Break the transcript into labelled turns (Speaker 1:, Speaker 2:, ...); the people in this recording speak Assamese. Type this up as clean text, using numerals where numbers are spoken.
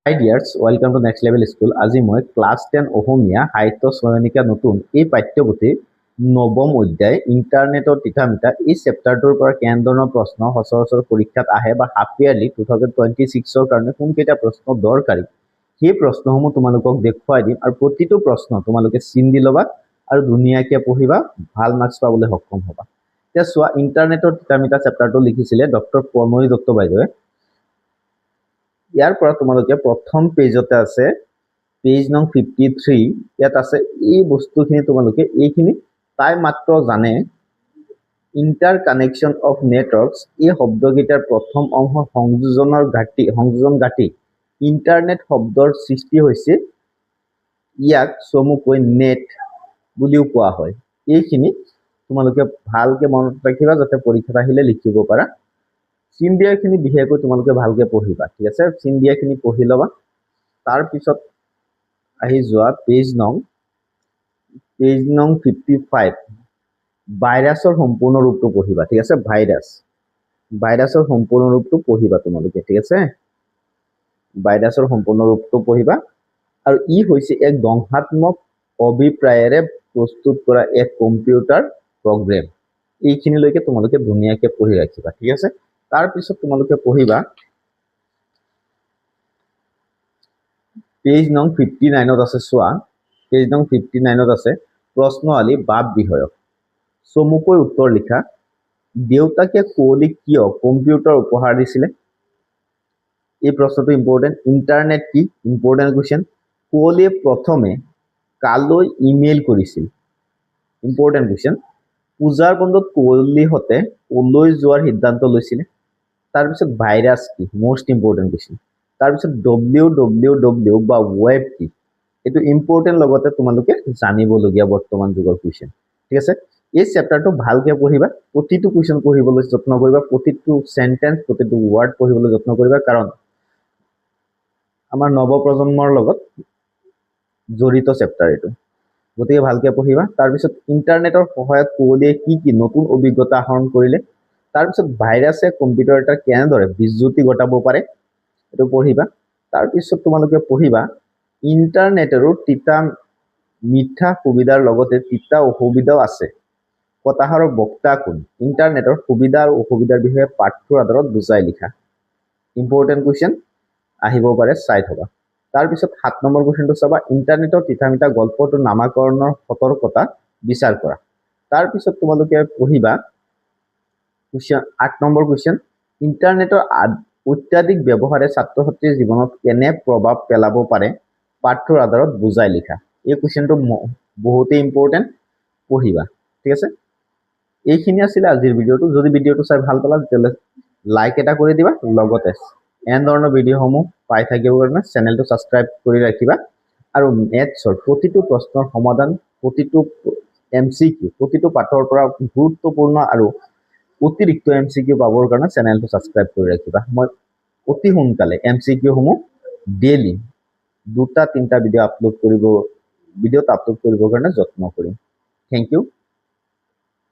Speaker 1: Hi dears, welcome to Next Level School. আজি মই ক্লাস 10 অসমীয়া সাহিত্য সয়নিকা নতুন এই পাঠ্যপুথিৰ নৱম অধ্যায় ইন্টাৰনেটৰ তিতামিতা এই চেপ্টাৰটোৰ পৰা কেনেধৰণৰ প্ৰশ্ন সচৰাচৰ পৰীক্ষাত আহে বা হাফ ইয়াৰলি 2026 ৰ কাৰণে কোনকেইটা প্ৰশ্ন দৰকাৰী সেই প্ৰশ্নসমূহ তোমালোকক দেখুৱাই দিম আৰু প্ৰতিটো প্ৰশ্ন তোমালোকে চিন দি ল'বা আৰু ধুনীয়াকৈ পঢ়িবা ভাল মাৰ্কছ পাবলৈ সক্ষম হ'বা। এতিয়া চোৱা ইন্টাৰনেটৰ তিতামিতা চেপ্টাৰটো লিখিছিলে ডক্টৰ প্ৰণয় দত্ত বাইদেৱে। ইয়াৰ পৰা তোমালোকে প্ৰথম পেজতে আছে পেজ নং 53 ইয়াত আছে এই বস্তুখিনি তোমালোকে এইখিনি তাই মাত্ৰ জানে ইন্টাৰ কানেকশ্যন অফ নেটৱৰ্কছ এই শব্দকেইটাৰ প্ৰথম অংশ সংযোজন ঘাটি ইন্টাৰনেট শব্দৰ সৃষ্টি হৈছে ইয়াক চমুকৈ নেট বুলিও কোৱা হয়। এইখিনি তোমালোকে ভালকে মনত ৰাখিবা যাতে পৰীক্ষাত আহিলে লিখিব পাৰা। চিন দিয়াখিনি বিশেষকৈ তোমালোকে ভালকে পঢ়িবা, ঠিক আছে? চিন দিয়াখিনি পঢ়ি ল'বা। তাৰ পিছত আহি যোৱা পেজ নং 55 ভাইৰাছৰ সম্পূৰ্ণ ৰূপটো পঢ়িবা, ঠিক আছে? ভাইৰাছৰ সম্পূৰ্ণ ৰূপটো পঢ়িবা তোমালোকে, ঠিক আছে? ভাইৰাছৰ সম্পূৰ্ণ ৰূপটো পঢ়িবা আৰু ই হৈছে এক ধ্বংসাত্মক অভিপ্ৰায়েৰে প্ৰস্তুত কৰা এক কম্পিউটাৰ প্ৰগ্ৰেম। এইখিনিলৈকে তোমালোকে ধুনীয়াকৈ পঢ়ি ৰাখিবা, ঠিক আছে? তাৰ পিছত তোমালোকে পঢ়িবা পেজ নং 59 আছে। চোৱা পেজ নং 59 আছে প্ৰশ্নআলী বাপ বিষয়ক চমুকৈ উত্তৰ লিখা। দেউতাকে কুঁৱলীক কিয় কম্পিউটাৰ উপহাৰ দিছিলে? এই প্ৰশ্নটো ইম্পৰ্টেণ্ট। ইণ্টাৰনেট কি? Important question. কুঁৱলীয়ে প্ৰথমে কালৈ ইমেইল কৰিছিল? Important question. পূজাৰ বন্ধত কুঁৱলীহঁতে কলৈ যোৱাৰ সিদ্ধান্ত লৈছিলে? তাৰপিছত ভাইৰাছ কি? Most important question. তাৰপিছত WWW বা ৱেব কি? এইটো ইম্পৰ্টেণ্ট লগতে তোমালোকে জানিবলগীয়া বৰ্তমান যুগৰ কুৱেশ্যন, ঠিক আছে? এই চেপ্টাৰটো ভালকৈ পঢ়িবা, প্ৰতিটো কুৱেশ্যন পঢ়িবলৈ যত্ন কৰিবা, প্ৰতিটো চেণ্টেন্স প্ৰতিটো ৱাৰ্ড পঢ়িবলৈ যত্ন কৰিবা, কাৰণ আমাৰ নৱপ্ৰজন্মৰ লগত জড়িত চেপ্টাৰ এইটো, গতিকে ভালকৈ পঢ়িবা। তাৰপিছত ইণ্টাৰনেটৰ সহায়ত কুঁৱলীয়ে কি নতুন অভিজ্ঞতা আহৰণ কৰিলে? তাৰপিছত ভাইৰাছে কম্পিউটাৰ এটা কেনেদৰে বিজ্যুতি ঘটাব পাৰে এইটো পঢ়িবা। তাৰপিছত তোমালোকে পঢ়িবা ইণ্টাৰনেটৰো তিতা মিঠা সুবিধাৰ লগতে তিতা অসুবিধাও আছে, কথাষাৰৰ বক্তা কোন? ইণ্টাৰনেটৰ সুবিধা আৰু অসুবিধাৰ বিষয়ে পাঠটোৰ আধাৰত বুজাই লিখা। ইম্পৰ্টেণ্ট কুৱেশ্যন আহিব পাৰে, চাই থবা। তাৰপিছত 7 নম্বৰ কুৱেশ্যনটো চাবা ইণ্টাৰনেটৰ তিতামিতা গল্পটোৰ নামাকৰণৰ সতৰ্কতা বিচাৰ কৰা। তাৰপিছত তোমালোকে পঢ়িবা 8 নম্বৰ কুৱেশ্যন ইণ্টাৰনেটৰ অত্যাধিক ব্যৱহাৰে ছাত্ৰ ছাত্ৰীৰ জীৱনত কেনে প্ৰভাৱ পেলাব পাৰে পাঠটোৰ আধাৰত বুজাই লিখা। এই কুৱেশ্যনটো বহুতেই ইম্পৰ্টেণ্ট, পঢ়িবা, ঠিক আছে? এইখিনি আছিলে আজিৰ ভিডিঅ'টো। যদি ভিডিঅ'টো চাই ভাল পালা তেতিয়াহ'লে লাইক এটা কৰি দিবা, লগতে এনেধৰণৰ ভিডিঅ'সমূহ পাই থাকিবৰ কাৰণে চেনেলটো ছাবস্ক্ৰাইব কৰি ৰাখিবা আৰু মেথছৰ প্ৰতিটো প্ৰশ্নৰ সমাধান, প্ৰতিটো MCQ, প্ৰতিটো পাঠৰ পৰা গুৰুত্বপূৰ্ণ আৰু অতিৰিক্ত MCQ পাবৰ কাৰণে চেনেলটো ছাবস্ক্ৰাইব কৰি ৰাখিবা। মই অতি সোনকালে MCQ সমূহ ডেইলি 2-3টা ভিডিঅ'ত আপলোড কৰিবৰ কাৰণে যত্ন কৰিম। Thank U.